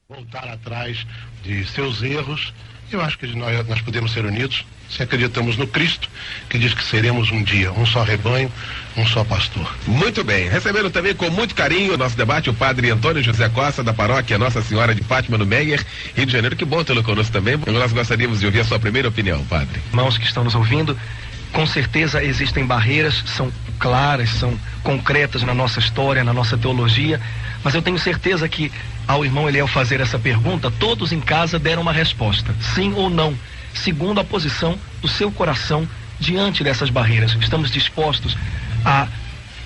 Voltar atrás de seus erros. Eu acho que nós podemos ser unidos se acreditamos no Cristo, que diz que seremos um dia um só rebanho, um só pastor. Muito bem, recebendo também com muito carinho o nosso debate o padre Antônio José Costa, da paróquia Nossa Senhora de Fátima, no Meier, Rio de Janeiro. Que bom tê-lo conosco também. Nós gostaríamos de ouvir a sua primeira opinião, padre. Irmãos que estão nos ouvindo, com certeza existem barreiras, são claras, são concretas na nossa história, na nossa teologia, mas eu tenho certeza que ao irmão Eliel fazer essa pergunta, todos em casa deram uma resposta, sim ou não, segundo a posição do seu coração diante dessas barreiras. Estamos dispostos a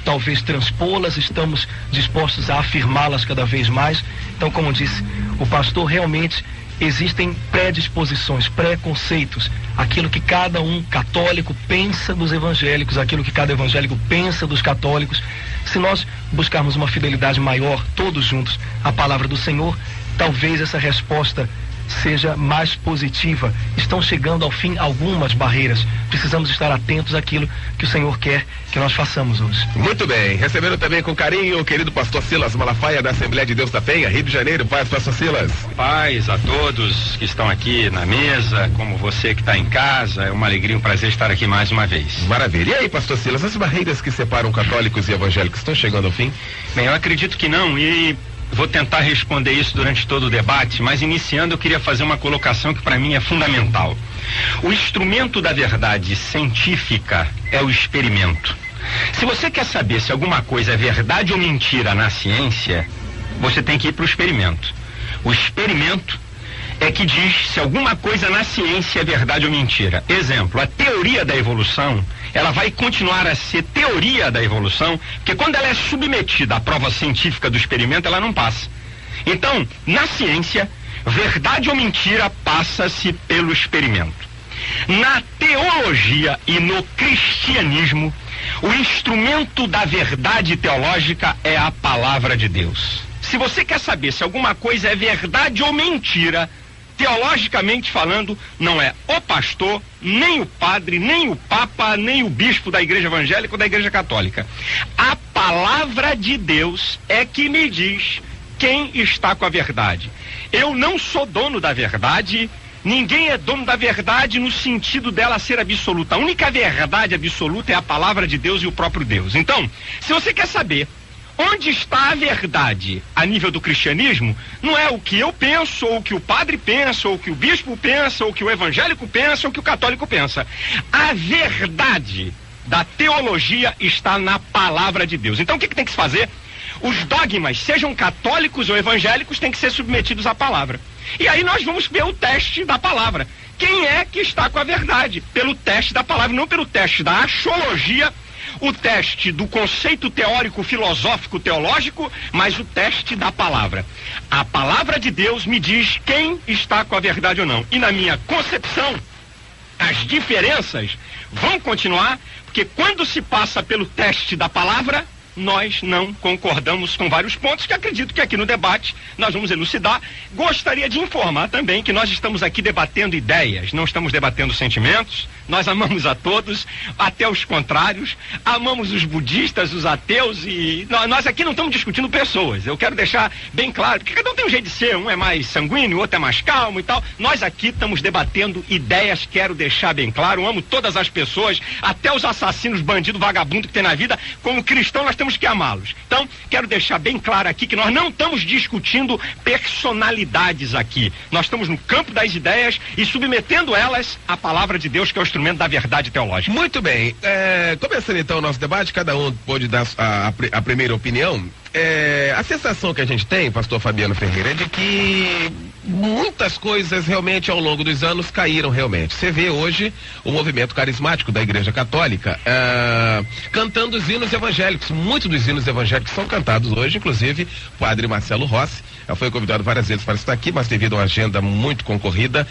talvez transpô-las, estamos dispostos a afirmá-las cada vez mais. Então, como disse o pastor, realmente existem predisposições, preconceitos, aquilo que cada um católico pensa dos evangélicos, aquilo que cada evangélico pensa dos católicos. Se nós buscarmos uma fidelidade maior, todos juntos, à palavra do Senhor, talvez essa resposta seja mais positiva. Estão chegando ao fim algumas barreiras. Precisamos estar atentos àquilo que o Senhor quer que nós façamos hoje. Muito bem, recebendo também com carinho o querido pastor Silas Malafaia, da Assembleia de Deus da Penha, Rio de Janeiro. Paz, pastor Silas. Paz a todos que estão aqui na mesa, como você que está em casa. É uma alegria, um prazer estar aqui mais uma vez. Maravilha. E aí, pastor Silas, as barreiras que separam católicos e evangélicos estão chegando ao fim? Bem, eu acredito que não, e vou tentar responder isso durante todo o debate, mas iniciando eu queria fazer uma colocação que para mim é fundamental. O instrumento da verdade científica é o experimento. Se você quer saber se alguma coisa é verdade ou mentira na ciência, você tem que ir para o experimento. O experimento é que diz se alguma coisa na ciência é verdade ou mentira. Exemplo, a teoria da evolução, ela vai continuar a ser teoria da evolução, porque quando ela é submetida à prova científica do experimento, ela não passa. Então, na ciência, verdade ou mentira passa-se pelo experimento. Na teologia e no cristianismo, o instrumento da verdade teológica é a palavra de Deus. Se você quer saber se alguma coisa é verdade ou mentira, teologicamente falando, não é o pastor, nem o padre, nem o papa, nem o bispo da igreja evangélica ou da igreja católica. A palavra de Deus é que me diz quem está com a verdade. Eu não sou dono da verdade, ninguém é dono da verdade no sentido dela ser absoluta. A única verdade absoluta é a palavra de Deus e o próprio Deus. Então, se você quer saber onde está a verdade a nível do cristianismo, não é o que eu penso, ou o que o padre pensa, ou o que o bispo pensa, ou o que o evangélico pensa, ou o que o católico pensa. A verdade da teologia está na palavra de Deus. Então o que tem que se fazer? Os dogmas, sejam católicos ou evangélicos, têm que ser submetidos à palavra. E aí nós vamos ver o teste da palavra. Quem é que está com a verdade? Pelo teste da palavra, não pelo teste da axiologia, o teste do conceito teórico, filosófico, teológico, mas o teste da palavra. A palavra de Deus me diz quem está com a verdade ou não. E na minha concepção, as diferenças vão continuar, porque quando se passa pelo teste da palavra, nós não concordamos com vários pontos que acredito que aqui no debate nós vamos elucidar. Gostaria de informar também que nós estamos aqui debatendo ideias, não estamos debatendo sentimentos. Nós amamos a todos, até os contrários, amamos os budistas, os ateus, e nós aqui não estamos discutindo pessoas. Eu quero deixar bem claro, porque cada um tem um jeito de ser, um é mais sanguíneo, o outro é mais calmo e tal. Nós aqui estamos debatendo ideias, quero deixar bem claro, amo todas as pessoas, até os assassinos, bandidos, vagabundos que tem na vida. Como cristão nós temos que amá-los. Então, quero deixar bem claro aqui que nós não estamos discutindo personalidades aqui. Nós estamos no campo das ideias e submetendo elas à palavra de Deus, que é o instrumento da verdade teológica. Muito bem. Começando então o nosso debate, cada um pode dar a primeira opinião. A sensação que a gente tem, pastor Fabiano Ferreira, é de que muitas coisas realmente ao longo dos anos caíram realmente. Você vê hoje o movimento carismático da Igreja Católica cantando os hinos evangélicos. Muitos dos hinos evangélicos são cantados hoje, inclusive o padre Marcelo Rossi foi convidado várias vezes para estar aqui, mas devido a uma agenda muito concorrida,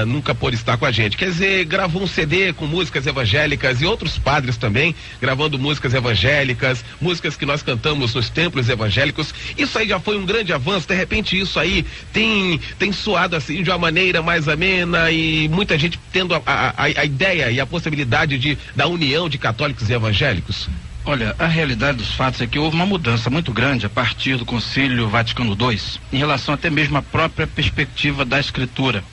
nunca pôde estar com a gente. Quer dizer, gravou um CD com músicas evangélicas e outros padres também gravando músicas evangélicas, músicas que nós cantamos nos templos evangélicos. Isso aí já foi um grande avanço. De repente isso aí tem soado assim de uma maneira mais amena e muita gente tendo a ideia e a possibilidade da união de católicos e evangélicos. Olha, a realidade dos fatos é que houve uma mudança muito grande a partir do Concílio Vaticano II, em relação até mesmo à própria perspectiva da Escritura.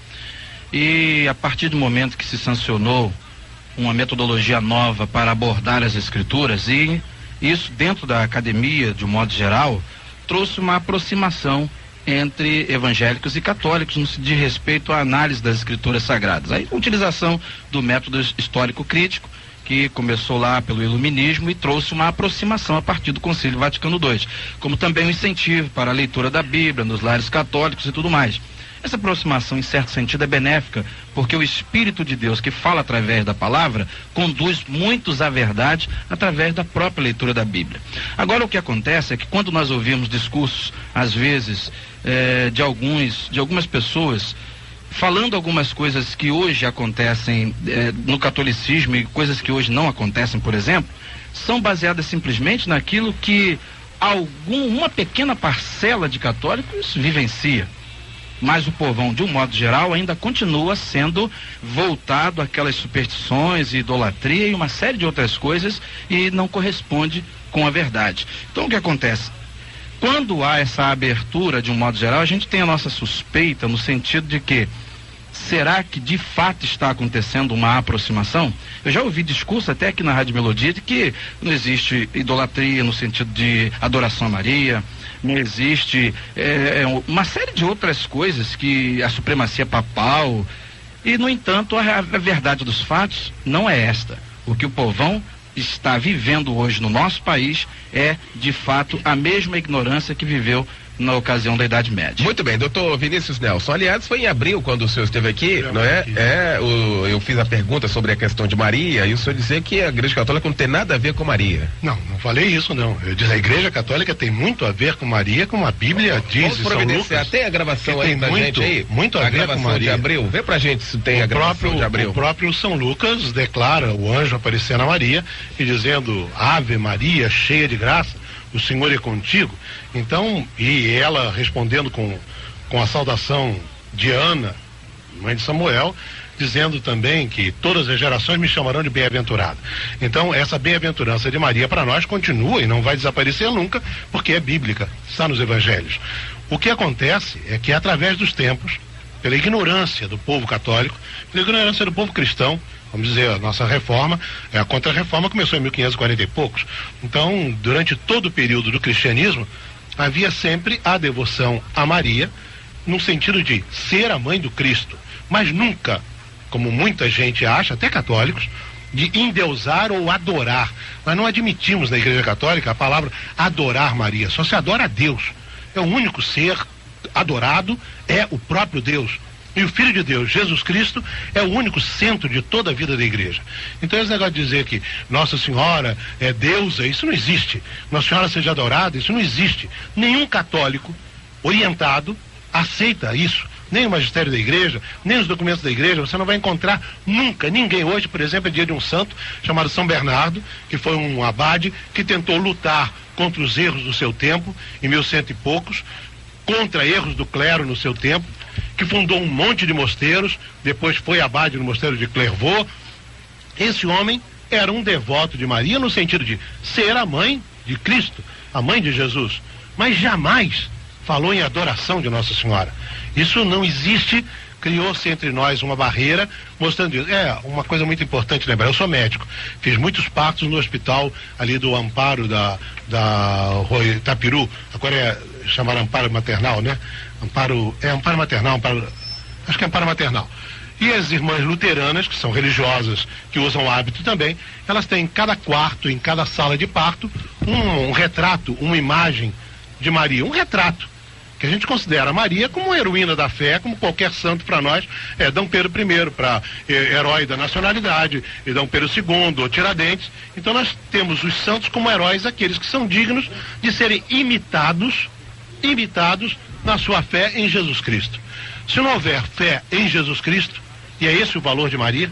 E a partir do momento que se sancionou uma metodologia nova para abordar as Escrituras, e isso dentro da academia, de um modo geral, trouxe uma aproximação entre evangélicos e católicos no que diz respeito à análise das Escrituras Sagradas. A utilização do método histórico-crítico, que começou lá pelo Iluminismo e trouxe uma aproximação a partir do Concílio Vaticano II, como também um incentivo para a leitura da Bíblia nos lares católicos e tudo mais. Essa aproximação, em certo sentido, é benéfica, porque o Espírito de Deus, que fala através da palavra, conduz muitos à verdade através da própria leitura da Bíblia. Agora, o que acontece é que quando nós ouvimos discursos, às vezes, de algumas pessoas falando algumas coisas que hoje acontecem no catolicismo e coisas que hoje não acontecem, por exemplo, são baseadas simplesmente naquilo que uma pequena parcela de católicos vivencia. Mas o povão, de um modo geral, ainda continua sendo voltado àquelas superstições, idolatria e uma série de outras coisas, e não corresponde com a verdade. Então, o que acontece? Quando há essa abertura, de um modo geral, a gente tem a nossa suspeita no sentido de que, será que de fato está acontecendo uma aproximação? Eu já ouvi discurso até aqui na Rádio Melodia de que não existe idolatria no sentido de adoração a Maria, não existe uma série de outras coisas, que a supremacia papal, e no entanto a verdade dos fatos não é esta. O que o povão está vivendo hoje no nosso país é de fato a mesma ignorância que viveu na ocasião da Idade Média. Muito bem, doutor Vinícius Nelson. Aliás, foi em abril quando o senhor esteve aqui, não é? Eu fiz a pergunta sobre a questão de Maria, e o senhor dizia que a Igreja Católica não tem nada a ver com Maria. Não falei isso, não. Eu disse, a Igreja Católica tem muito a ver com Maria, como a Bíblia diz. Vamos providenciar até a gravação aí pra gente aí. Muito a ver com Maria. De abril. Vê pra gente se tem a gravação de abril. O próprio São Lucas declara o anjo aparecendo a Maria e dizendo, Ave Maria, cheia de graça, o Senhor é contigo. Então, e ela respondendo com a saudação de Ana, mãe de Samuel, dizendo também que todas as gerações me chamarão de bem-aventurado. Então, essa bem-aventurança de Maria para nós continua e não vai desaparecer nunca, porque é bíblica, está nos evangelhos. O que acontece é que através dos tempos, pela ignorância do povo católico, pela ignorância do povo cristão, vamos dizer, a nossa reforma, a contra-reforma começou em 1540 e poucos. Então, durante todo o período do cristianismo, havia sempre a devoção a Maria, no sentido de ser a mãe do Cristo, mas nunca, como muita gente acha, até católicos, de endeusar ou adorar. Nós não admitimos na Igreja Católica a palavra adorar Maria, só se adora a Deus. É o único ser adorado, é o próprio Deus. E o Filho de Deus, Jesus Cristo, é o único centro de toda a vida da igreja. Então esse negócio de dizer que Nossa Senhora é deusa, isso não existe. Nossa Senhora seja adorada, isso não existe. Nenhum católico orientado aceita isso. Nem o magistério da igreja, nem os documentos da igreja. Você não vai encontrar nunca ninguém. Hoje, por exemplo, é dia de um santo chamado São Bernardo, que foi um abade que tentou lutar contra os erros do seu tempo, em 1100 e poucos, contra erros do clero no seu tempo, que fundou um monte de mosteiros, depois foi abade no mosteiro de Clairvaux. Esse homem era um devoto de Maria no sentido de ser a mãe de Cristo, a mãe de Jesus, mas jamais falou em adoração de Nossa Senhora. Isso não existe. Criou-se entre nós uma barreira, mostrando isso. É uma coisa muito importante lembrar. Eu sou médico, fiz muitos partos no hospital ali do Amparo da Rua Itapiru, agora chamaram Amparo Maternal, né? Amparo Maternal, acho que é Amparo Maternal. E as irmãs luteranas, que são religiosas, que usam hábito também, elas têm em cada quarto, em cada sala de parto, um retrato, uma imagem de Maria, um retrato, que a gente considera Maria como heroína da fé, como qualquer santo para nós, Dom Pedro I, para herói da nacionalidade, e Dom Pedro II, ou Tiradentes. Então nós temos os santos como heróis, aqueles que são dignos de serem imitados na sua fé em Jesus Cristo. Se não houver fé em Jesus Cristo, e é esse o valor de Maria,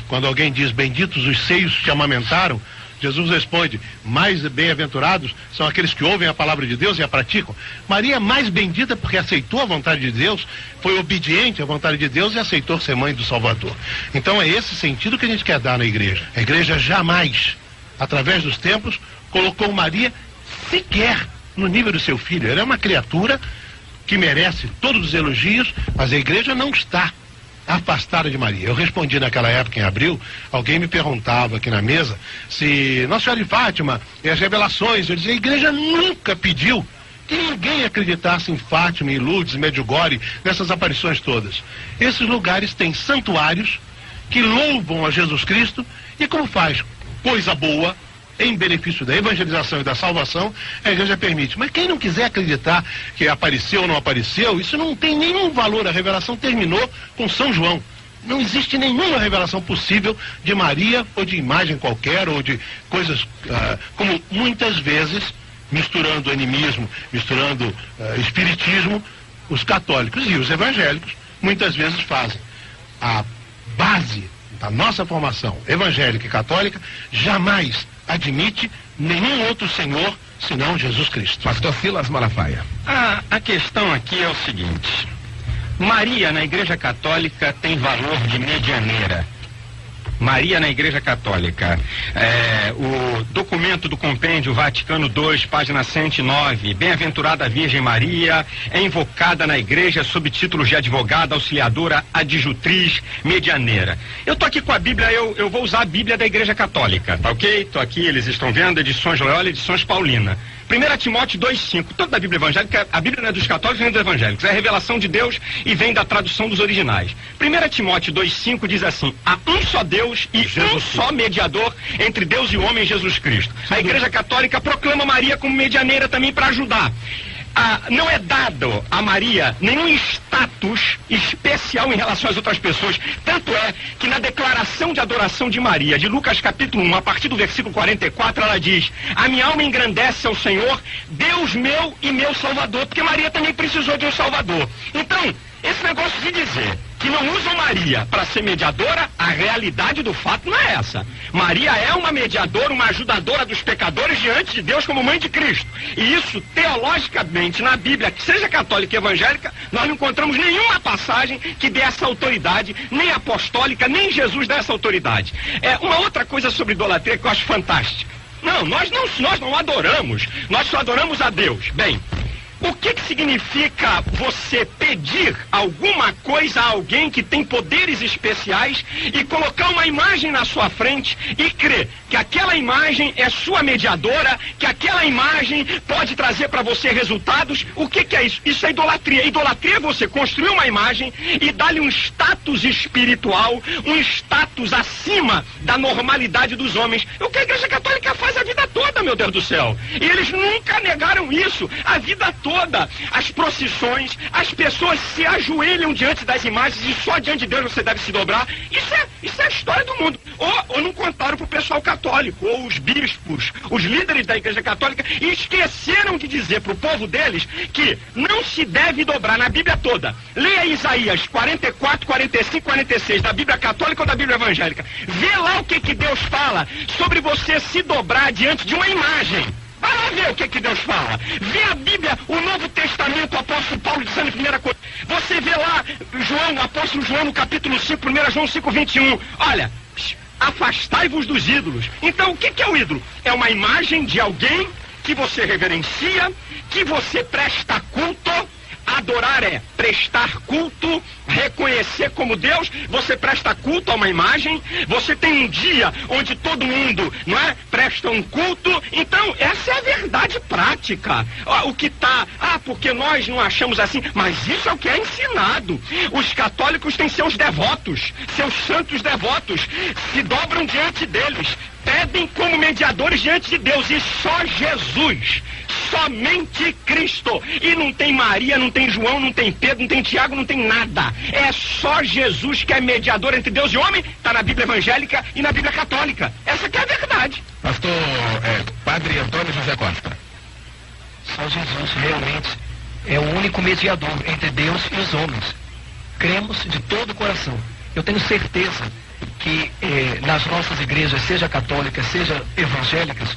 quando alguém diz, benditos os seios que amamentaram, Jesus responde, mais bem-aventurados são aqueles que ouvem a palavra de Deus e a praticam. Maria é mais bendita porque aceitou a vontade de Deus, foi obediente à vontade de Deus e aceitou ser mãe do Salvador. Então é esse sentido que a gente quer dar na igreja. A igreja jamais, através dos tempos, colocou Maria sequer no nível do seu filho. Ela é uma criatura que merece todos os elogios, mas a igreja não está afastada de Maria. Eu respondi naquela época, em abril, alguém me perguntava aqui na mesa se Nossa Senhora de Fátima e as revelações, eu dizia, a igreja nunca pediu que ninguém acreditasse em Fátima, em Lourdes, Medjugorje, nessas aparições todas. Esses lugares têm santuários que louvam a Jesus Cristo, e como faz coisa boa em benefício da evangelização e da salvação, a igreja permite. Mas quem não quiser acreditar que apareceu ou não apareceu, isso não tem nenhum valor. A revelação terminou com São João. Não existe nenhuma revelação possível de Maria ou de imagem qualquer ou de coisas como muitas vezes, misturando animismo, misturando espiritismo, os católicos e os evangélicos muitas vezes fazem. A base da nossa formação evangélica e católica jamais admite nenhum outro Senhor senão Jesus Cristo. Pastor Silas Malafaia. A questão aqui é o seguinte: Maria na Igreja Católica tem valor de medianeira. Maria na Igreja Católica. O documento do Compêndio Vaticano II, página 109, Bem-aventurada Virgem Maria, é invocada na Igreja sob títulos de advogada, auxiliadora, adjutriz, medianeira. Eu tô aqui com a Bíblia, eu vou usar a Bíblia da Igreja Católica, tá ok? Tô aqui, eles estão vendo, edições Loyola, edições Paulina. 1 Timóteo 2,5, toda a Bíblia evangélica, a Bíblia não é dos católicos nem dos evangélicos, é a revelação de Deus e vem da tradução dos originais. 1 Timóteo 2,5 diz assim: há um só Deus e um só mediador entre Deus e o homem, Jesus Cristo. A Igreja Católica proclama Maria como medianeira também para ajudar. Não é dado a Maria nenhum status especial em relação às outras pessoas. Tanto é que na declaração de adoração de Maria, de Lucas capítulo 1, a partir do versículo 44, ela diz: a minha alma engrandece ao Senhor, Deus meu e meu Salvador, porque Maria também precisou de um Salvador. Então, esse negócio de dizer que não usam Maria para ser mediadora, a realidade do fato não é essa. Maria é uma mediadora, uma ajudadora dos pecadores diante de Deus como mãe de Cristo. E isso, teologicamente, na Bíblia, que seja católica e evangélica, nós não encontramos nenhuma passagem que dê essa autoridade, nem apostólica, nem Jesus dá essa autoridade. Uma outra coisa sobre idolatria que eu acho fantástica. Não, nós não adoramos, nós só adoramos a Deus. Bem, o que significa você pedir alguma coisa a alguém que tem poderes especiais e colocar uma imagem na sua frente e crer que aquela imagem é sua mediadora, que aquela imagem pode trazer para você resultados? O que é isso? Isso é idolatria. Idolatria é você construir uma imagem e dar-lhe um status espiritual, um status acima da normalidade dos homens. O que a Igreja Católica faz a vida toda, meu Deus do céu. E eles nunca negaram isso a vida toda. As procissões, as pessoas se ajoelham diante das imagens e só diante de Deus você deve se dobrar. Isso é a história do mundo. Ou não contaram para o pessoal católico, ou os bispos, os líderes da Igreja Católica, e esqueceram de dizer para o povo deles que não se deve dobrar na Bíblia toda. Leia Isaías 44, 45, 46, da Bíblia Católica ou da Bíblia Evangélica. Vê lá o que Deus fala sobre você se dobrar diante de uma imagem. Vai lá ver o que Deus fala. Vê a Bíblia, o Novo Testamento, o apóstolo Paulo dizendo em 1 Coríntios. Você vê lá João, o apóstolo João no capítulo 5, 1 João 5, 21. Olha, afastai-vos dos ídolos. Então o que é o ídolo? É uma imagem de alguém que você reverencia, que você presta culto. Adorar é prestar culto, reconhecer como Deus. Você presta culto a uma imagem. Você tem um dia onde todo mundo, não é, presta um culto. Então essa é a verdade prática. O que está, porque nós não achamos assim, mas isso é o que é ensinado. Os católicos têm seus devotos, seus santos devotos, se dobram diante deles, pedem como mediadores diante de Deus, e só Jesus, somente Cristo. E não tem Maria, não tem João, não tem Pedro, não tem Tiago, não tem nada. É só Jesus que é mediador entre Deus e homem. Está na Bíblia evangélica e na Bíblia católica. Essa que é a verdade. Pastor Padre Antônio José Costa. Só Jesus realmente é o único mediador entre Deus e os homens. Cremos de todo o coração. Eu tenho certeza que nas nossas igrejas, seja católicas, seja evangélicas,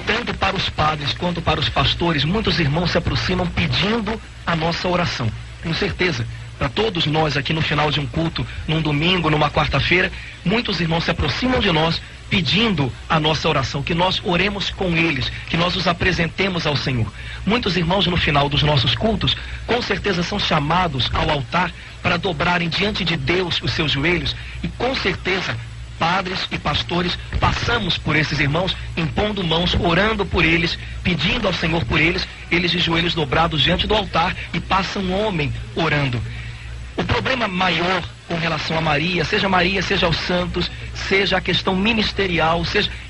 tanto para os padres quanto para os pastores, muitos irmãos se aproximam pedindo a nossa oração. Tenho certeza, para todos nós aqui no final de um culto, num domingo, numa quarta-feira, muitos irmãos se aproximam de nós pedindo a nossa oração, que nós oremos com eles, que nós os apresentemos ao Senhor. Muitos irmãos no final dos nossos cultos, com certeza são chamados ao altar para dobrarem diante de Deus os seus joelhos, e com certeza padres e pastores passamos por esses irmãos, impondo mãos, orando por eles, pedindo ao Senhor por eles, eles de joelhos dobrados diante do altar, e passa um homem orando. O problema maior com relação a Maria, seja aos santos, seja a questão ministerial,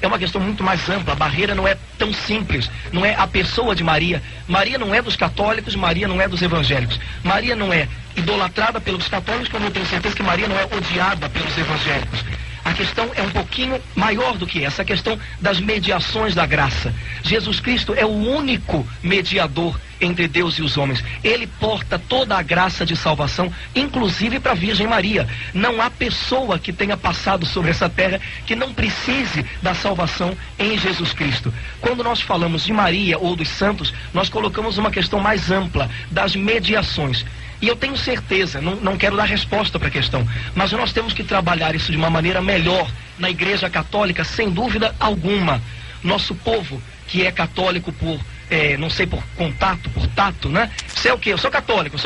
é uma questão muito mais ampla. A barreira não é tão simples, não é a pessoa de Maria. Maria não é dos católicos, Maria não é dos evangélicos. Maria não é idolatrada pelos católicos, como eu tenho certeza que Maria não é odiada pelos evangélicos. A questão é um pouquinho maior do que essa, a questão das mediações da graça. Jesus Cristo é o único mediador entre Deus e os homens. Ele porta toda a graça de salvação, inclusive para a Virgem Maria. Não há pessoa que tenha passado sobre essa terra que não precise da salvação em Jesus Cristo. Quando nós falamos de Maria ou dos santos, nós colocamos uma questão mais ampla das mediações. E eu tenho certeza, não quero dar resposta para a questão, mas nós temos que trabalhar isso de uma maneira melhor na Igreja Católica, sem dúvida alguma. Nosso povo, que é católico por contato, por tato, né? Você é o quê? Eu sou católico.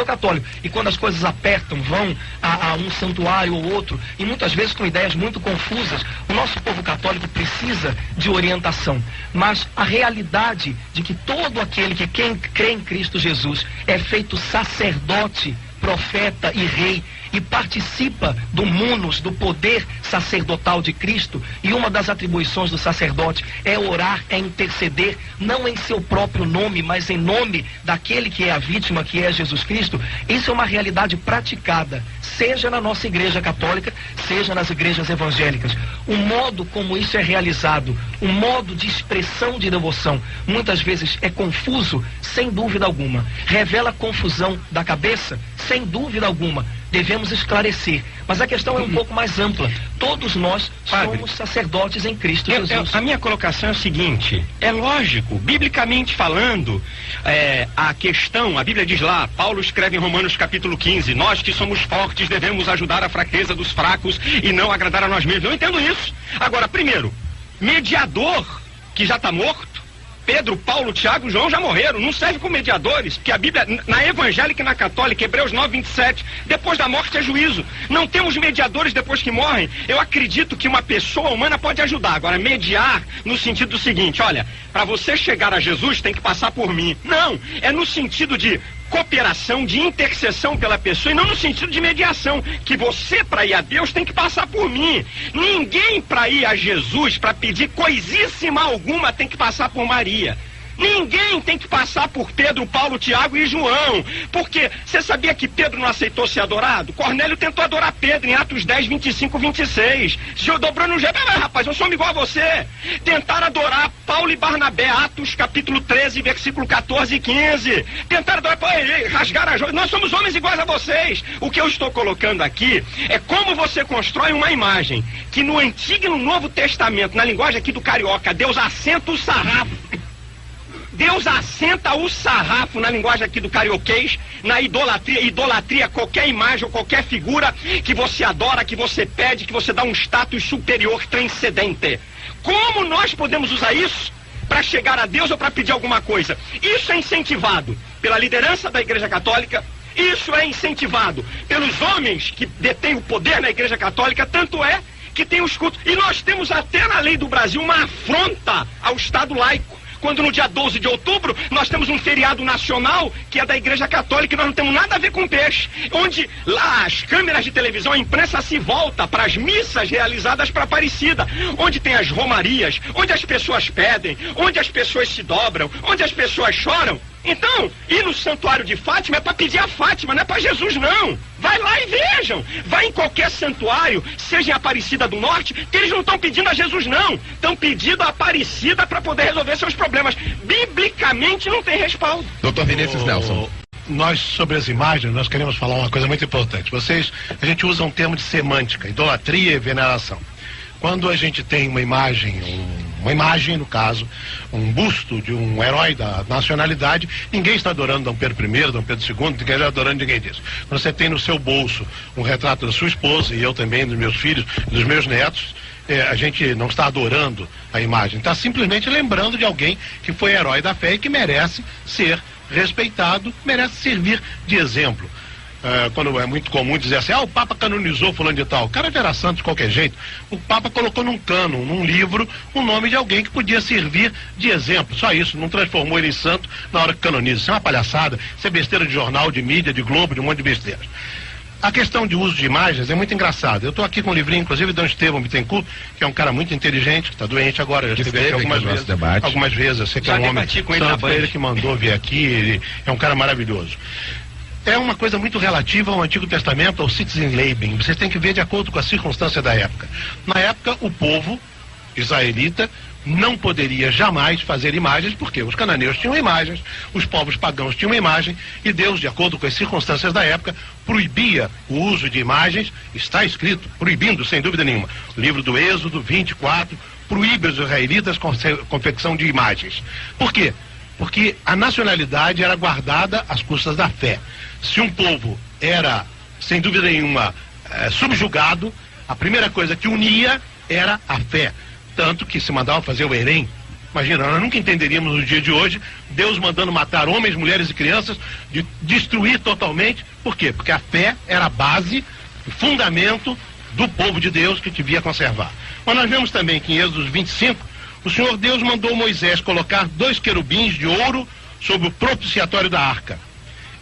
E quando as coisas apertam, vão a um santuário ou outro, e muitas vezes com ideias muito confusas. O nosso povo católico precisa de orientação. Mas a realidade de que todo aquele que crê em Cristo Jesus é feito sacerdote, profeta e rei, e participa do munus, do poder sacerdotal de Cristo, e uma das atribuições do sacerdote é orar, é interceder, não em seu próprio nome, mas em nome daquele que é a vítima, que é Jesus Cristo. Isso é uma realidade praticada, seja na nossa Igreja Católica, seja nas igrejas evangélicas. O modo como isso é realizado, o modo de expressão de devoção, muitas vezes é confuso, sem dúvida alguma. Revela confusão da cabeça, sem dúvida alguma. Devemos esclarecer, mas a questão é um pouco mais ampla. Todos nós somos sacerdotes em Cristo Jesus. A minha colocação é o seguinte: é lógico, biblicamente falando, a Bíblia diz lá, Paulo escreve em Romanos capítulo 15, nós que somos fortes devemos ajudar a fraqueza dos fracos e não agradar a nós mesmos. Eu entendo isso. Agora, primeiro, mediador que já está morto, Pedro, Paulo, Tiago, João já morreram, não serve como mediadores, porque a Bíblia, na evangélica e na católica, Hebreus 9:27, depois da morte é juízo. Não temos mediadores depois que morrem. Eu acredito que uma pessoa humana pode ajudar. Agora, mediar no sentido do seguinte: olha, para você chegar a Jesus tem que passar por mim. Não, é no sentido de cooperação, de intercessão pela pessoa, e não no sentido de mediação, que você, para ir a Deus, tem que passar por mim. Ninguém, para ir a Jesus, para pedir coisíssima alguma, tem que passar por Maria. Ninguém tem que passar por Pedro, Paulo, Tiago e João. Porque você sabia que Pedro não aceitou ser adorado? Cornélio tentou adorar Pedro em Atos 10, 25, 26. Se eu dobrou no jeito, rapaz, eu sou igual a você. Tentaram adorar Paulo e Barnabé, Atos capítulo 13, versículo 14 e 15. Tentaram adorar, rasgaram as joias. Nós somos homens iguais a vocês. O que eu estou colocando aqui é como você constrói uma imagem que no Antigo e no Novo Testamento, na linguagem aqui do carioca, Deus assenta o sarrafo. Deus assenta o sarrafo, na linguagem aqui do carioquês, na idolatria. Idolatria é qualquer imagem ou qualquer figura que você adora, que você pede, que você dá um status superior, transcendente. Como nós podemos usar isso para chegar a Deus ou para pedir alguma coisa? Isso é incentivado pela liderança da Igreja Católica, isso é incentivado pelos homens que detêm o poder na Igreja Católica, tanto é que tem os cultos. E nós temos até na lei do Brasil uma afronta ao Estado laico. Quando no dia 12 de outubro nós temos um feriado nacional que é da Igreja Católica e nós não temos nada a ver com peixe, onde lá as câmeras de televisão, a imprensa se volta para as missas realizadas para Aparecida, onde tem as romarias, onde as pessoas pedem, onde as pessoas se dobram, onde as pessoas choram. Então, ir no santuário de Fátima é para pedir a Fátima, não é para Jesus não. Vai lá e vejam. Vai em qualquer santuário, seja em Aparecida do Norte, que eles não estão pedindo a Jesus não. Estão pedindo a Aparecida para poder resolver seus problemas. Biblicamente não tem respaldo. Doutor Vinícius Nelson. Nós, sobre as imagens, nós queremos falar uma coisa muito importante. A gente usa um termo de semântica, idolatria e veneração. Quando a gente tem uma imagem, uma imagem, no caso, um busto de um herói da nacionalidade, ninguém está adorando Dom Pedro I, Dom Pedro II, ninguém está adorando ninguém disso. Você tem no seu bolso um retrato da sua esposa, e eu também, dos meus filhos, dos meus netos, a gente não está adorando a imagem, está simplesmente lembrando de alguém que foi herói da fé e que merece ser respeitado, merece servir de exemplo. Quando é muito comum dizer assim, o Papa canonizou fulano de tal, o cara já era santo de qualquer jeito, o Papa colocou num cânon, num livro, o nome de alguém que podia servir de exemplo, só isso, não transformou ele em santo na hora que canoniza. Isso é uma palhaçada, isso é besteira de jornal, de mídia, de Globo, de um monte de besteiras. A questão de uso de imagens é muito engraçada. Eu estou aqui com um livrinho, inclusive, de Dom Estevão Bittencourt, que é um cara muito inteligente, que está doente agora, já esteve aqui algumas vezes, eu sei que é um homem, foi ele que mandou vir aqui, ele é um cara maravilhoso. É uma coisa muito relativa ao Antigo Testamento, ao Citizenleben. Vocês têm que ver de acordo com a circunstância da época. Na época, o povo israelita não poderia jamais fazer imagens, porque os cananeus tinham imagens, os povos pagãos tinham imagem, e Deus, de acordo com as circunstâncias da época, proibia o uso de imagens, está escrito, proibindo, sem dúvida nenhuma. O livro do Êxodo 24 proíbe os israelitas confecção de imagens. Por quê? Porque a nacionalidade era guardada às custas da fé. Se um povo era, sem dúvida nenhuma, subjugado, a primeira coisa que unia era a fé. Tanto que se mandava fazer o Herém. Imagina, nós nunca entenderíamos no dia de hoje Deus mandando matar homens, mulheres e crianças, de destruir totalmente. Por quê? Porque a fé era a base, o fundamento do povo de Deus que devia conservar. Mas nós vemos também que em Êxodo 25, o Senhor Deus mandou Moisés colocar 2 querubins de ouro sobre o propiciatório da arca.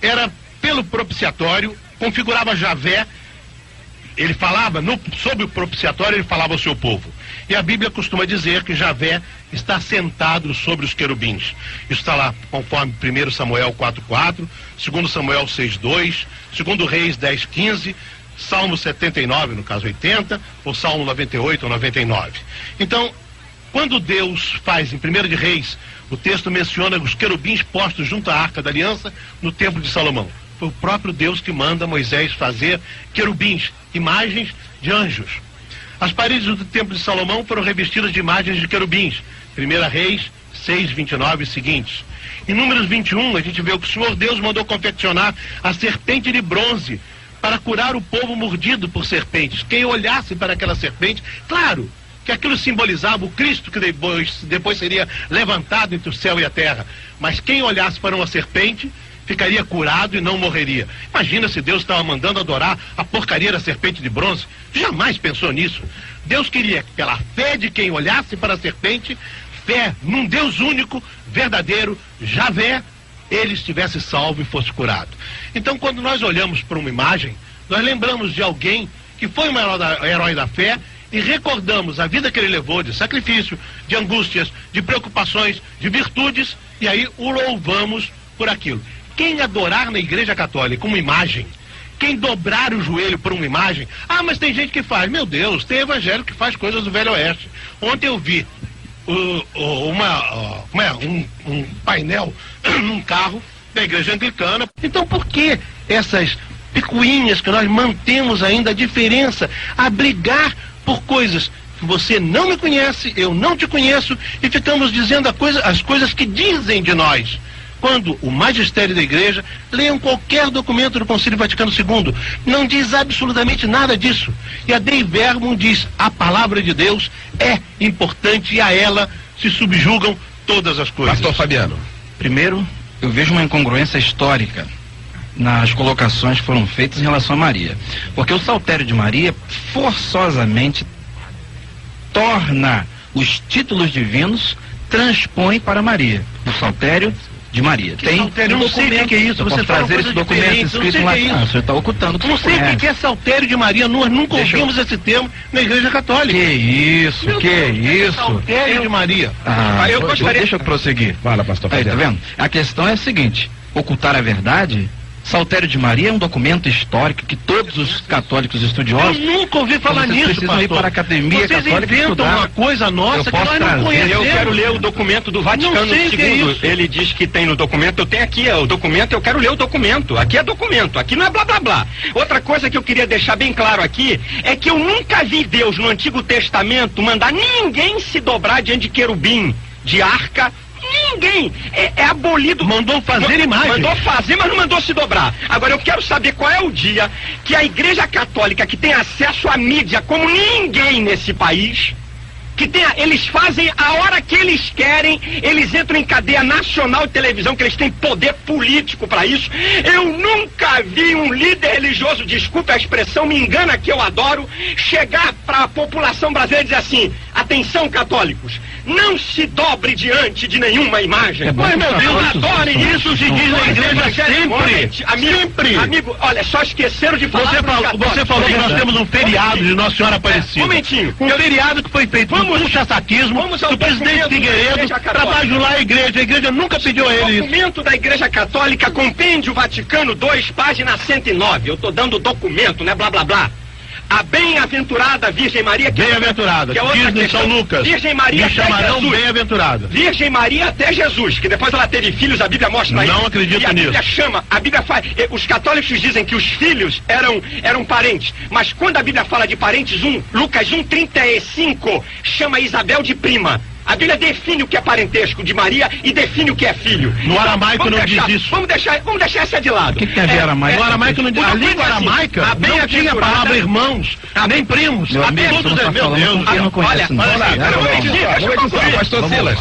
Era pelo propiciatório, configurava Javé, ele falava, sobre o propiciatório ele falava ao seu povo. E a Bíblia costuma dizer que Javé está sentado sobre os querubins. Isso está lá conforme 1 Samuel 4:4, 2 Samuel 6:2, 2 Reis 10:15, Salmo 79, no caso 80, ou Salmo 98 ou 99. Então, quando Deus faz em 1 de Reis, o texto menciona os querubins postos junto à Arca da Aliança no Templo de Salomão. Foi o próprio Deus que manda Moisés fazer querubins, imagens de anjos. As paredes do Templo de Salomão foram revestidas de imagens de querubins. 1 Reis 6:29 e seguintes. Em Números 21, a gente vê que o Senhor Deus mandou confeccionar a serpente de bronze para curar o povo mordido por serpentes. Quem olhasse para aquela serpente, claro que aquilo simbolizava o Cristo que depois seria levantado entre o céu e a terra. Mas quem olhasse para uma serpente ficaria curado e não morreria. Imagina se Deus estava mandando adorar a porcaria da serpente de bronze. Jamais pensou nisso. Deus queria que pela fé de quem olhasse para a serpente, fé num Deus único, verdadeiro, Javé, ele estivesse salvo e fosse curado. Então, quando nós olhamos para uma imagem, nós lembramos de alguém que foi um herói da fé e recordamos a vida que ele levou de sacrifício, de angústias, de preocupações, de virtudes, e aí o louvamos por aquilo. Quem adorar na Igreja Católica uma imagem, quem dobrar o joelho por uma imagem, mas tem gente que faz, meu Deus, tem evangélico que faz coisas do Velho Oeste. Ontem eu vi um painel num carro da Igreja Anglicana. Então por que essas picuinhas que nós mantemos ainda a diferença, a brigar por coisas que você não me conhece, eu não te conheço, e ficamos dizendo as coisas que dizem de nós? Quando o magistério da igreja, leiam qualquer documento do Concílio Vaticano II, não diz absolutamente nada disso. E a Dei Verbum diz, a palavra de Deus é importante e a ela se subjugam todas as coisas. Pastor Fabiano. Primeiro, eu vejo uma incongruência histórica nas colocações que foram feitas em relação a Maria. Porque o saltério de Maria forçosamente torna os títulos divinos, transpõe para Maria. O saltério de Maria. Tem um documento, o que é isso? Você trazer esse documento escrito lá. Você está ocultando. Não sei o que é saltério de Maria. Nós nunca ouvimos esse termo na Igreja Católica. Que isso? Saltério de Maria. Eu gostaria. Deixa eu prosseguir. Fala, pastor. Aí, tá vendo? A questão é a seguinte: ocultar a verdade Saltério de Maria é um documento histórico que todos os católicos estudiosos... Eu nunca ouvi falar nisso, precisam ir para a Academia Vocês Católica inventam estudar. uma coisa nossa que nós não conhecemos. Eu quero ler o documento do Vaticano II. Ele diz que tem no documento, eu tenho aqui o documento, eu quero ler o documento. Aqui é documento, aqui não é blá blá blá. Outra coisa que eu queria deixar bem claro aqui é que eu nunca vi Deus no Antigo Testamento mandar ninguém se dobrar diante de querubim, de arca. Ninguém. É abolido. Mandou fazer imagem. Mandou fazer, mas não mandou se dobrar. Agora eu quero saber qual é o dia que a Igreja Católica, que tem acesso à mídia como ninguém nesse país, eles fazem a hora que eles querem, eles entram em cadeia nacional de televisão, que eles têm poder político para isso. Eu nunca vi um líder religioso, desculpe a expressão, me engana que eu adoro, chegar para a população brasileira e dizer assim: atenção, católicos, não se dobre diante de nenhuma imagem. Mas, meu Deus, adorem isso, se diz na igreja sempre. Amigo, olha, só esqueceram de falar. Você falou que nós temos um feriado de Nossa Senhora Aparecida. Um momentinho. Um feriado que foi feito no puxa-saquismo do presidente Figueiredo para bajular a igreja. A igreja nunca pediu a ele isso. Documento da Igreja Católica, Compêndio Vaticano 2, página 109. Eu tô dando o documento, né? Blá, blá, blá. A bem-aventurada Virgem Maria... Bem-aventurada, que é outra diz em São Lucas. Virgem Maria me chamarão bem-aventurada. Virgem Maria até Jesus, que depois ela teve filhos, a Bíblia mostra aí. Não acredito nisso. A Bíblia chama, a Bíblia faz... Os católicos dizem que os filhos eram parentes, mas quando a Bíblia fala de parentes, Lucas 1,35 chama Isabel de prima. A Bíblia define o que é parentesco de Maria e define o que é filho. No aramaico não diz isso. Vamos deixar essa de lado. O que tem a ver aramaico? No aramaico não diz. A língua aramaica não tinha a palavra irmãos, nem primos. Meu amigo, todos tá meu Deus. Eu não conheço. Pastor Silas,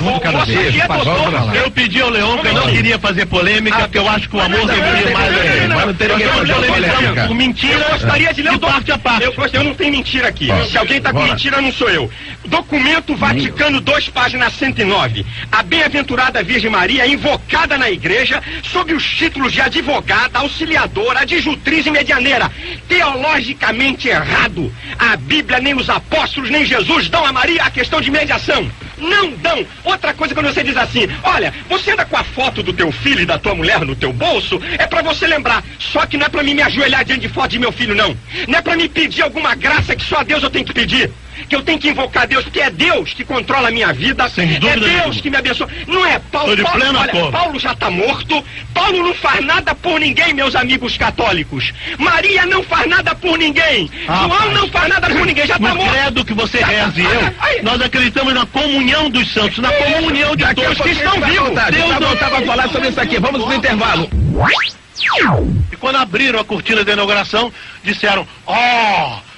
Eu pedi ao Leon que eu não queria fazer polêmica, porque eu acho que o amor deveria mais. Mas não tem ninguém fazendo polêmica. Com mentira, eu gostaria de ler o parte a parte. Eu não tenho mentira aqui. Se alguém está com mentira, não sou eu. Documento Vaticano 2, página 109. A bem-aventurada Virgem Maria é invocada na igreja sob os títulos de advogada, auxiliadora, adjutriz e medianeira. Teologicamente errado. A Bíblia, nem os apóstolos, nem Jesus dão a Maria a questão de mediação. Não dão. Outra coisa, quando você diz assim: olha, você anda com a foto do teu filho e da tua mulher no teu bolso, é pra você lembrar. Só que não é pra mim me ajoelhar diante de foto de meu filho, não. Não é pra mim pedir alguma graça que só a Deus eu tenho que pedir. Que eu tenho que invocar Deus, porque é Deus que controla a minha vida. Sem dúvida é Deus que me abençoa. Não é Paulo. Olha, Paulo já está morto. Paulo não faz nada por ninguém, meus amigos católicos. Maria não faz nada por ninguém. João não faz nada por ninguém, já está morto. No credo que você reza e eu, nós acreditamos na comunhão dos santos, na comunhão de todos que estão vivos. Deus não estava a falar sobre isso aqui. Vamos pro intervalo. E quando abriram a cortina da inauguração, disseram: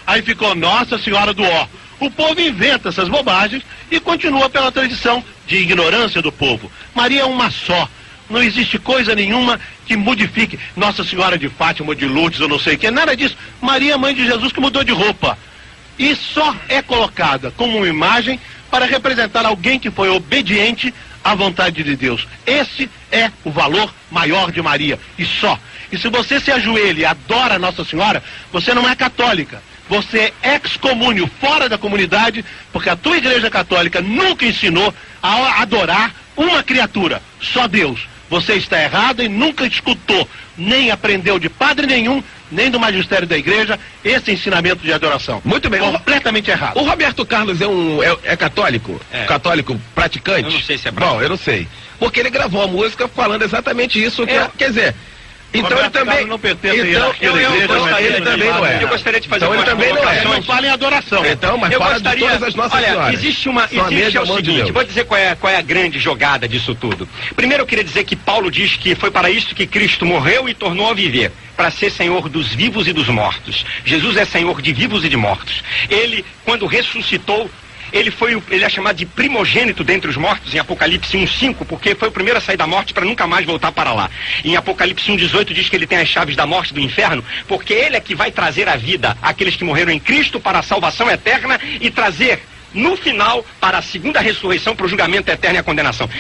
aí ficou Nossa Senhora do Ó. O povo inventa essas bobagens e continua pela tradição de ignorância do povo. Maria é uma só. Não existe coisa nenhuma que modifique Nossa Senhora de Fátima ou de Lourdes ou não sei o que. Nada disso. Maria é mãe de Jesus que mudou de roupa. E só é colocada como uma imagem para representar alguém que foi obediente à vontade de Deus. Esse é o valor maior de Maria. E só. E se você se ajoelha e adora Nossa Senhora, você não é católica. Você é excomúnio, fora da comunidade, porque a tua igreja católica nunca ensinou a adorar uma criatura, só Deus. Você está errado e nunca escutou, nem aprendeu de padre nenhum, nem do magistério da igreja, esse ensinamento de adoração. Muito bem. Completamente errado. O Roberto Carlos é católico? Católico praticante? Eu não sei se é praticante. Bom, eu não sei. Porque ele gravou a música falando exatamente isso. Quer dizer... Então ele também não pertence à hierarquia da igreja, ele também não é. Eu gostaria de fazer uma colocação. Não fala em adoração. Então, mas fala de todas as nossas senhoras. Olha, existe o seguinte, vou dizer qual é a grande jogada disso tudo. Primeiro eu queria dizer que Paulo diz que foi para isto que Cristo morreu e tornou a viver, para ser Senhor dos vivos e dos mortos. Jesus é Senhor de vivos e de mortos. Ele, quando ressuscitou, ele é chamado de primogênito dentre os mortos em Apocalipse 1:5, porque foi o primeiro a sair da morte para nunca mais voltar para lá. Em Apocalipse 1:18 diz que ele tem as chaves da morte e do inferno, porque ele é que vai trazer a vida àqueles que morreram em Cristo para a salvação eterna e trazer no final para a segunda ressurreição, para o julgamento eterno e a condenação.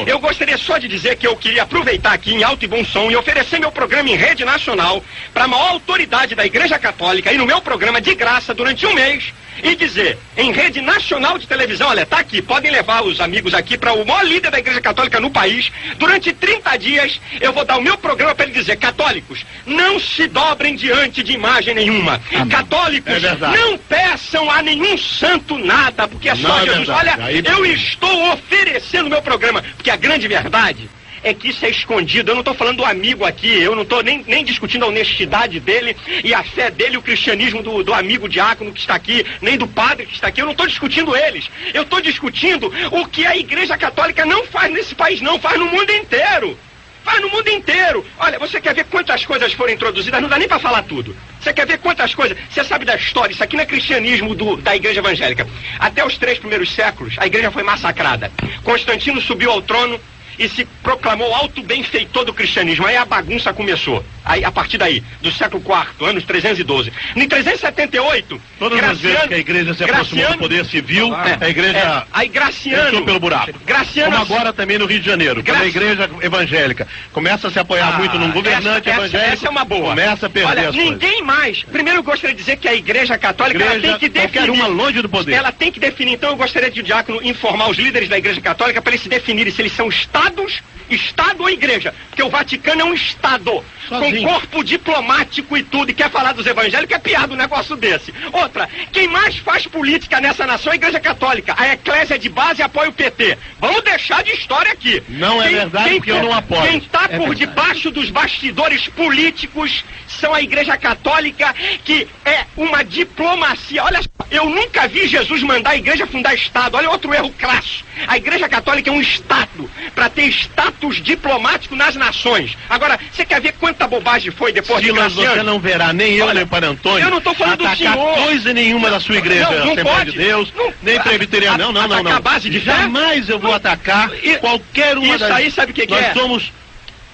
Eu gostaria só de dizer que eu queria aproveitar aqui em alto e bom som e oferecer meu programa em rede nacional para a maior autoridade da Igreja Católica e no meu programa de graça durante um mês e dizer em rede nacional de televisão, olha, tá aqui, podem levar os amigos aqui para o maior líder da Igreja Católica no país, durante 30 dias eu vou dar o meu programa para ele dizer: católicos, não se dobrem diante de imagem nenhuma. Católicos, não peçam a nenhum santo nada, porque é só Jesus. Olha, eu estou oferecendo meu programa, porque a grande verdade é que isso é escondido. Eu não estou falando do amigo aqui, eu não estou nem discutindo a honestidade dele e a fé dele, o cristianismo do amigo diácono que está aqui, nem do padre que está aqui. Eu não estou discutindo eles. Eu estou discutindo o que a Igreja Católica não faz nesse país, não, faz no mundo inteiro. Faz no mundo inteiro. Olha, você quer ver quantas coisas foram introduzidas? Não dá nem para falar tudo. Você quer ver quantas coisas? Você sabe da história, isso aqui não é cristianismo da Igreja Evangélica. Até os 3 primeiros séculos, a Igreja foi massacrada. Constantino subiu ao trono e se proclamou alto benfeitor do cristianismo. Aí a bagunça começou. Aí, a partir daí, do século IV, anos 312. Em 378, todas as vezes que a igreja se aproximou do poder civil, a igreja aí Graciano entrou pelo buraco. Como agora também no Rio de Janeiro, quando a igreja evangélica começa a se apoiar muito num governante evangélico, essa é uma boa. Começa a perder as ninguém coisas. Mais. Primeiro eu gostaria de dizer que a Igreja Católica ela tem que definir. Qualquer uma longe do poder. Ela tem que definir. Então eu gostaria de o diácono informar os líderes da Igreja Católica para eles se definirem se eles são estados, Estado ou Igreja. Porque o Vaticano é um Estado. Sozinho. Com corpo diplomático e tudo, e quer falar dos evangélicos, é piada um negócio desse. Outra, quem mais faz política nessa nação é a Igreja Católica. A Eclésia de base apoia o PT. Vamos deixar de história aqui. Não é verdade, porque eu não apoio. Quem está por debaixo dos bastidores políticos são a Igreja Católica, que é uma diplomacia. Olha, eu nunca vi Jesus mandar a igreja fundar Estado. Olha outro erro crasso. A Igreja Católica é um Estado, para ter status diplomático nas nações. Agora, você quer ver quanta bobagem foi depois de Graciano? Você não verá nem eu, nem o Padre Antônio. Eu não estou falando do senhor. Coisa nenhuma da sua igreja, Assembleia de Deus, nem presbiteriana. Não. A base de jamais eu vou atacar qualquer uma das... Isso aí sabe o que nós somos...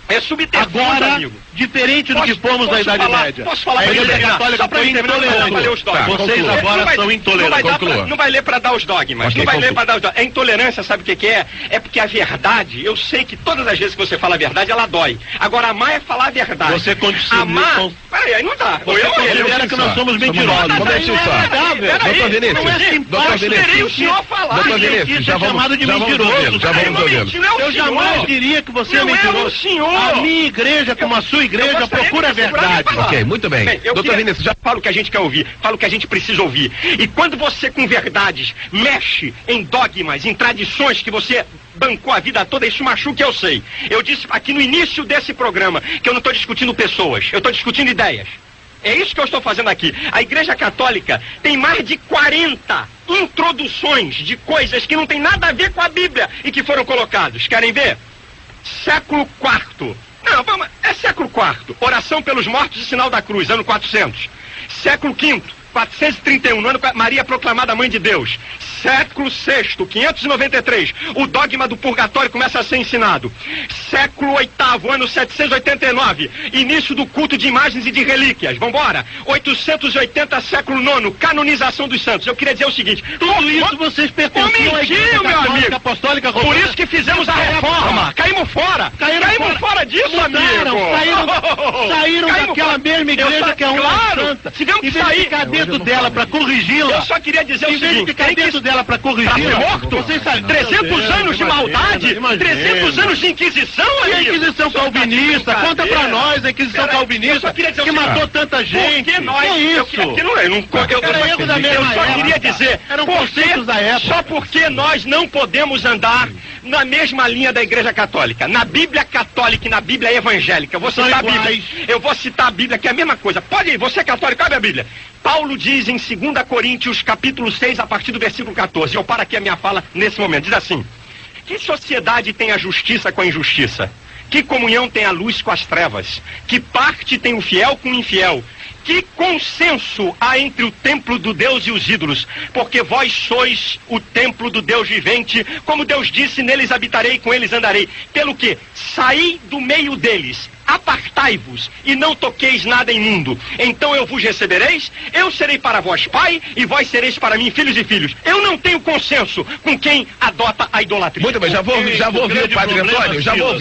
É subterfúgio, agora, amigo. Diferente do que fomos na Idade Média. Posso falar a Igreja Católica foi intolerante. Vocês agora são intolerantes. Não vai ler para dar os dogmas. Não vai ler para dar os dogmas. É intolerância, sabe o que é? É porque a verdade, eu sei que todas as vezes que você fala a verdade, ela dói. Agora, amar é falar a verdade. Você continua... Amar... Peraí, aí não dá. Você considera que nós somos mentirosos. Como é que isso Doutor Vinícius, doutor Vinícius, o senhor falar. Doutor Vinícius, já vamos chamado de mentiroso. Já vamos ouvindo. Eu jamais diria que você é mentiroso. A minha igreja, como a sua igreja, procura a verdade. Ok, muito bem. Doutor Vinícius, já falo o que a gente quer ouvir, falo o que a gente precisa ouvir. E quando você com verdades mexe em dogmas, em tradições que você bancou a vida toda, isso machuca, eu sei. Eu disse aqui no início desse programa que eu não estou discutindo pessoas, eu estou discutindo ideias. É isso que eu estou fazendo aqui. A Igreja Católica tem mais de 40 introduções de coisas que não tem nada a ver com a Bíblia e que foram colocadas. Querem ver? Século IV. Não, vamos, é século IV. Oração pelos mortos e sinal da cruz, ano 400. Século V, 431, no ano Maria proclamada mãe de Deus. Século VI, 593, o dogma do purgatório começa a ser ensinado. Século VIII, ano 789, início do culto de imagens e de relíquias. Vambora. 880, século IX, canonização dos santos. Eu queria dizer o seguinte: tudo isso vocês pertenciam à Igreja Católica Apostólica Romana. Por isso que fizemos a reforma. Caímos fora. Caímos fora disso, amigo. Saíram daquela mesma igreja que é uma santa. Tivemos que sair. Ficar dentro dela para corrigi-la. Eu só queria dizer o seguinte: ficar dentro dela para corrigir. Morto? Vocês sabem, 300 anos de maldade, 300 anos de Inquisição, e a Inquisição calvinista, conta pra nós a Inquisição calvinista que matou tanta gente. Porque nós, que isso? Eu só queria dizer, eram conceitos da época. Só porque nós não podemos andar na mesma linha da Igreja Católica. Na Bíblia Católica e na Bíblia Evangélica. Eu vou citar a Bíblia. Eu vou citar a Bíblia, que é a mesma coisa. Pode ir, você é católico, abre a Bíblia. Paulo diz em 2 Coríntios, capítulo 6, a partir do versículo 14. Eu paro aqui a minha fala nesse momento. Diz assim: que sociedade tem a justiça com a injustiça? Que comunhão tem a luz com as trevas? Que parte tem o fiel com o infiel? Que consenso há entre o templo do Deus e os ídolos? Porque vós sois o templo do Deus vivente, como Deus disse, neles habitarei, com eles andarei. Pelo que saí do meio deles, apartai-vos e não toqueis nada imundo. Então eu vos recebereis, eu serei para vós pai, e vós sereis para mim filhos e filhos. Eu não tenho consenso com quem adota a idolatria. Muito bem, já vou ouvir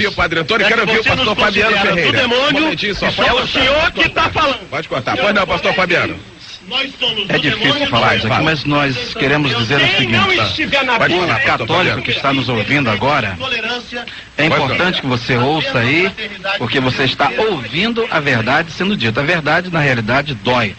o Padre Antônio, quero ouvir o pastor Fabiano Ferreira. É o senhor que está falando. Pode cortar. Pois não, pastor Fabiano. É difícil falar isso aqui, mas nós queremos dizer o seguinte: o católico que está nos ouvindo agora, é importante que você ouça aí, porque você está ouvindo a verdade sendo dita. A verdade, na realidade, dói.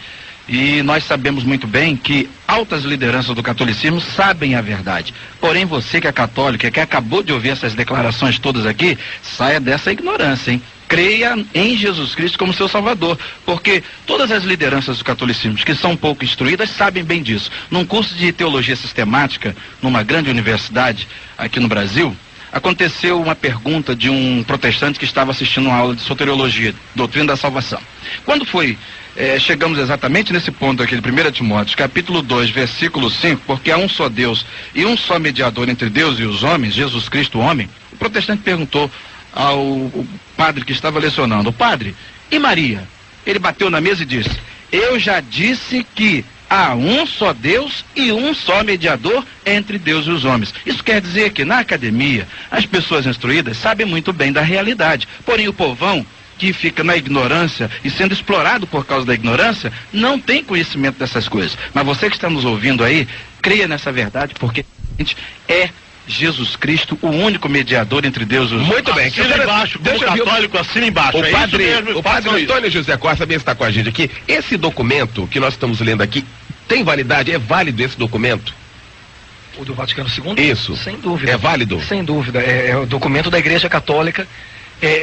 E nós sabemos muito bem que altas lideranças do catolicismo sabem a verdade. Porém, você que é católico, que acabou de ouvir essas declarações todas aqui, saia dessa ignorância, hein? Creia em Jesus Cristo como seu Salvador, porque todas as lideranças do catolicismo que são pouco instruídas sabem bem disso. Num curso de teologia sistemática, numa grande universidade aqui no Brasil, aconteceu uma pergunta de um protestante que estava assistindo uma aula de soteriologia, doutrina da salvação. Quando chegamos exatamente nesse ponto aqui de 1 Timóteo, capítulo 2, versículo 5, porque há um só Deus e um só mediador entre Deus e os homens, Jesus Cristo, o homem, o protestante perguntou ao padre que estava lecionando: padre, e Maria? Ele bateu na mesa e disse: eu já disse que há um só Deus e um só mediador entre Deus e os homens. Isso quer dizer que na academia as pessoas instruídas sabem muito bem da realidade, porém o povão que fica na ignorância e sendo explorado por causa da ignorância não tem conhecimento dessas coisas. Mas você que está nos ouvindo aí, creia nessa verdade, porque é Jesus Cristo, o único mediador entre Deus e os homens. Muito bem. Assina embaixo, como católico, assina embaixo. O padre Antônio José Costa também está com a gente aqui. Esse documento que nós estamos lendo aqui, tem validade? É válido esse documento? O do Vaticano II? Isso. Sem dúvida. É válido? Sem dúvida. É o documento da Igreja Católica.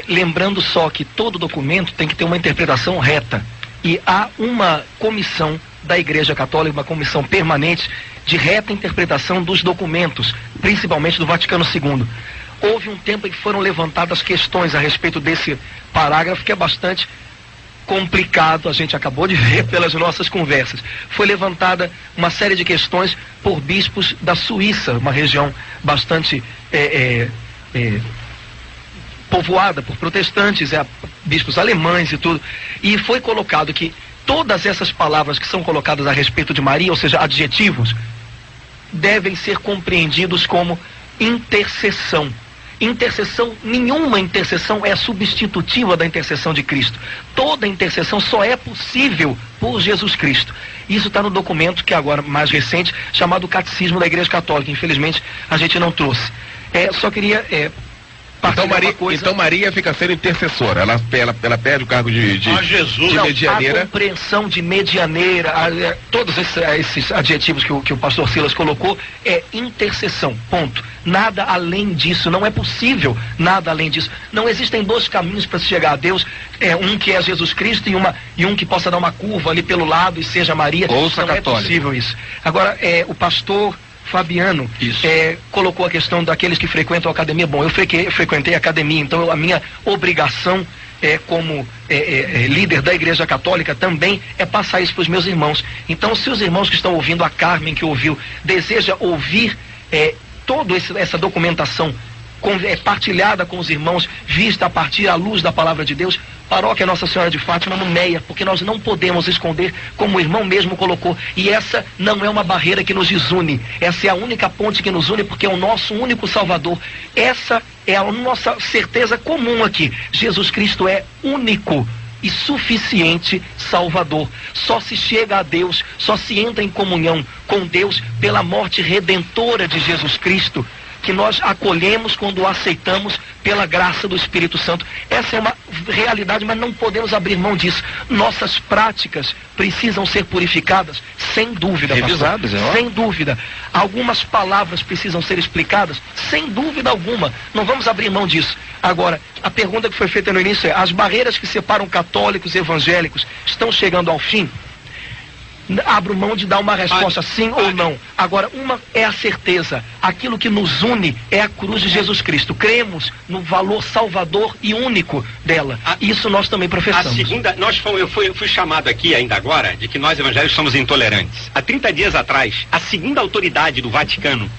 Lembrando só que todo documento tem que ter uma interpretação reta. E há uma comissão da Igreja Católica, uma comissão permanente de reta interpretação dos documentos, principalmente do Vaticano II. Houve um tempo em que foram levantadas questões a respeito desse parágrafo, que é bastante complicado, a gente acabou de ver pelas nossas conversas. Foi levantada uma série de questões por bispos da Suíça, uma região bastante povoada por protestantes, bispos alemães e tudo, e foi colocado que todas essas palavras que são colocadas a respeito de Maria, ou seja, adjetivos, devem ser compreendidos como intercessão. Nenhuma intercessão é substitutiva da intercessão de Cristo. Toda intercessão só é possível por Jesus Cristo. Isso está no documento que agora, mais recente, chamado Catecismo da Igreja Católica. Infelizmente, a gente não trouxe. Só queria Então Maria fica sendo intercessora, ela perde o cargo de medianeira. A compreensão de medianeira, todos esses adjetivos que o pastor Silas colocou, é intercessão, ponto. Nada além disso, não é possível nada além disso. Não existem dois caminhos para se chegar a Deus, um que é Jesus Cristo e um que possa dar uma curva ali pelo lado e seja Maria. Ouça, não católico. É possível isso. Agora, o pastor Fabiano colocou a questão daqueles que frequentam a academia. Bom, eu frequentei a academia, então a minha obrigação como líder da Igreja Católica também é passar isso para os meus irmãos. Então, se os irmãos que estão ouvindo, a Carmen que ouviu, deseja ouvir toda essa documentação partilhada com os irmãos, vista a partir à luz da palavra de Deus, Paróquia Nossa Senhora de Fátima no Meia, porque nós não podemos esconder, como o irmão mesmo colocou, e essa não é uma barreira que nos desune, essa é a única ponte que nos une, porque é o nosso único Salvador. Essa é a nossa certeza comum aqui: Jesus Cristo é único e suficiente Salvador. Só se chega a Deus, só se entra em comunhão com Deus pela morte redentora de Jesus Cristo, que nós acolhemos quando o aceitamos pela graça do Espírito Santo. Essa é uma realidade, mas não podemos abrir mão disso. Nossas práticas precisam ser purificadas, sem dúvida, revisadas, sem dúvida. Algumas palavras precisam ser explicadas, sem dúvida alguma. Não vamos abrir mão disso. Agora, a pergunta que foi feita no início é: as barreiras que separam católicos e evangélicos estão chegando ao fim? Abro mão de dar uma resposta sim ou não. Agora, uma é a certeza: aquilo que nos une é a cruz de Jesus Cristo. Cremos no valor salvador e único dela. Isso nós também professamos. A segunda, eu fui chamado aqui ainda agora de que nós evangélicos somos intolerantes. Há 30 dias atrás, a segunda autoridade do Vaticano,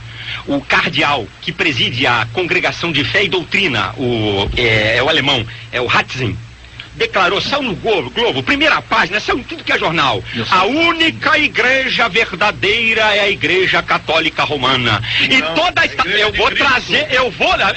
o cardeal que preside a Congregação de Fé e Doutrina, o alemão, o Ratzinger, declarou, saiu no Globo, primeira página, saiu em tudo que é jornal. A única igreja verdadeira é a Igreja Católica Romana. Não, e toda eu vou trazer,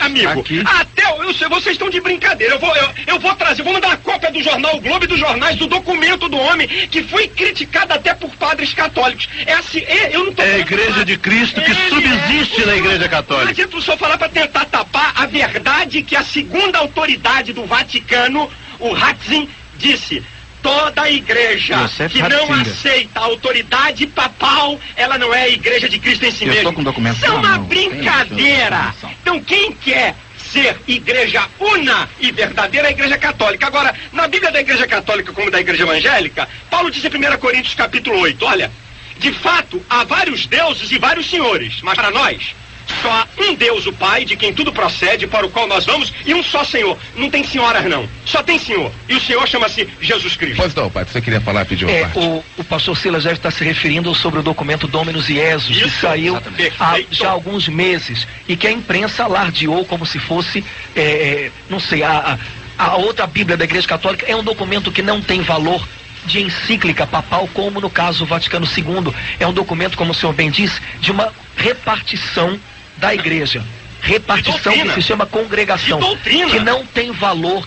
amigo, aqui. Até eu sei, vocês estão de brincadeira. Eu vou trazer, vou mandar uma cópia do jornal o Globo e dos jornais do documento do homem que foi criticado até por padres católicos. É assim, eu não tô a Igreja de Cristo que subsiste na Igreja Católica. Não adianta o senhor falar para tentar tapar a verdade que a segunda autoridade do Vaticano, o Ratzinger, disse: toda igreja que não aceita a autoridade papal, ela não é a Igreja de Cristo em si mesmo. Isso é uma brincadeira. Então quem quer ser igreja una e verdadeira é a Igreja Católica. Agora, na Bíblia da Igreja Católica como da Igreja Evangélica, Paulo diz em 1 Coríntios capítulo 8, olha, de fato, há vários deuses e vários senhores, mas para nós, só há um Deus, o Pai, de quem tudo procede, para o qual nós vamos, e um só Senhor. Não tem senhoras, não. Só tem Senhor. E o Senhor chama-se Jesus Cristo. Pois não, Pai, você queria falar, pediu uma parte. O pastor Silas já está se referindo sobre o documento Dominus Iesus, que saiu há já alguns meses, e que a imprensa alardeou como se fosse, não sei, a outra Bíblia da Igreja Católica. É um documento que não tem valor de encíclica papal, como no caso Vaticano II. É um documento, como o senhor bem disse, de uma repartição da igreja. Repartição que se chama congregação. Que não tem valor,